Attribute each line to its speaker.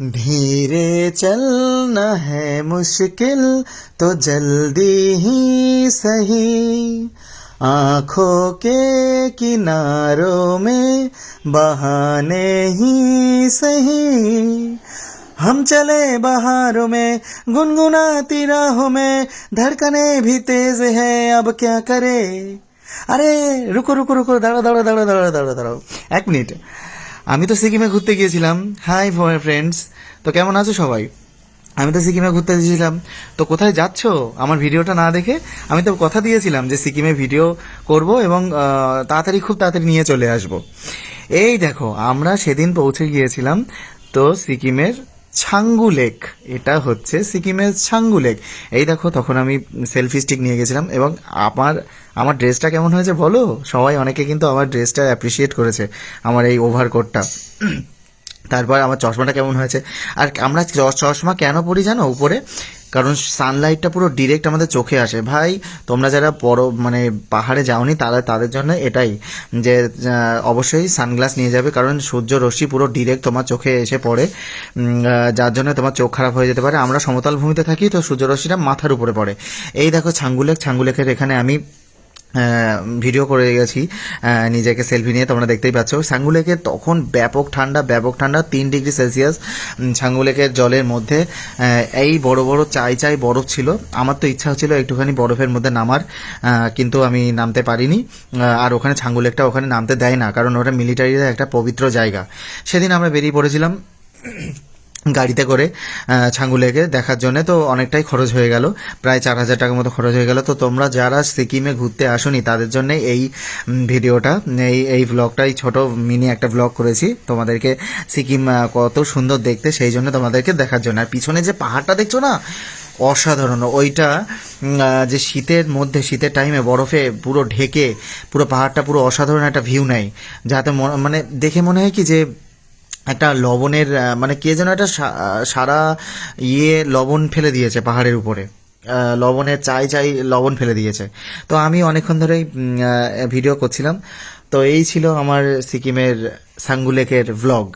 Speaker 1: धीरे चलना है मुश्किल तो जल्दी ही सही, आंखों के किनारों में बहाने ही सही। हम चले बहारों में गुनगुनाती राहों में, धड़कने भी तेज है अब क्या करे। আরে রুকো রুকো রুকো, দাঁড়াও দাঁড়াও দাঁড়াও দাঁড়াও দাঁড়াও দাঁড়াও 1 মিনিট। আমি তো সিকিমে ঘুরতে গিয়েছিলাম। হাই ফ্রেন্ডস, তো কেমন আছো সবাই? আমি তো সিকিমে ঘুরতে গিয়েছিলাম। তো কোথায় যাচ্ছো আমার ভিডিওটা না দেখে? আমি তো কথা দিয়েছিলাম যে সিকিমে ভিডিও করব এবং খুব তাড়াতাড়ি নিয়ে চলে আসব। এই দেখো, আমরা সেদিন পৌঁছে গিয়েছিলাম তো সিকিমের ছাঙ্গু লেক। এটা হচ্ছে সিকিমের ছাঙ্গু লেক। এই দেখো, তখন আমি সেলফি স্টিক নিয়ে গেছিলাম এবং আমার ড্রেসটা কেমন হয়েছে বলো? সবাই অনেকে কিন্তু আমার ড্রেসটা অ্যাপ্রিসিয়েট করেছে, আমার এই ওভারকোটটা। তারপর আমার চশমাটা কেমন হয়েছে। আর আমরা চশমা কেন পরি জানো উপরে? কারণ সানলাইটটা পুরো ডিরেক্ট আমাদের চোখে আসে। ভাই, তোমরা যারা পাহাড়ে যাওনি তাদের জন্য এটাই যে অবশ্যই সানগ্লাস নিয়ে যাবে, কারণ সূর্য রশ্মি পুরো ডিরেক্ট তোমার চোখে এসে পড়ে, যার জন্য তোমার চোখ খারাপ হয়ে যেতে পারে। আমরা সমতল ভূমিতে থাকি, তো সূর্য রশ্মিটা মাথার উপরে পড়ে। এই দেখো ছাঙ্গু লেকের এখানে আমি ভিডিও করে গেছি নিজেকে সেলফি নিয়ে, তোমরা দেখতেই পাচ্ছ। ছাঙ্গু লেকের তখন ব্যাপক ঠান্ডা 3 ডিগ্রি সেলসিয়াস ছাঙ্গু লেকের জলের মধ্যে। এই বড় বড় চাই বরফ ছিল। আমার তো ইচ্ছা হচ্ছিল একটুখানি বরফের মধ্যে নামার, কিন্তু আমি নামতে পারিনি। আর ওখানে ছাঙ্গু লেকটা ওখানে নামতে দেয় না, কারণ ওটা মিলিটারিদের একটা পবিত্র জায়গা। সেদিন আমরা বেরিয়ে পড়েছিলাম গাড়িতে করে ছাঙ্গু লেকে দেখার জন্য। তো অনেকটাই খরচ হয়ে গেল, প্রায় 4,000 টাকার মতো খরচ হয়ে গেল। তো তোমরা যারা সিকিমে ঘুরতে আসোনি তাদের জন্য এই ভিডিওটা, এই ব্লগটাই ছোট মিনি একটা ব্লগ করেছি তোমাদেরকে। সিকিম কত সুন্দর দেখতে, সেই জন্য তোমাদেরকে দেখার জন্য। আর পিছনে যে পাহাড়টা দেখছো না, অসাধারণ। ওইটা যে শীতের টাইমে বরফে পুরো ঢেকে পুরো পাহাড়টা পুরো অসাধারণ একটা ভিউ নেয়, যাতে মানে দেখে মনে হয় কি যে একটা লবণের কে যেন একটা সারা লবণ ফেলে দিয়েছে পাহাড়ের উপরে, লবণের চাই লবণ ফেলে দিয়েছে। তো আমি অনেকক্ষণ ধরেই ভিডিও করছিলাম। তো এই ছিল আমার সিকিমের ছাঙ্গু লেকের ভ্লগ।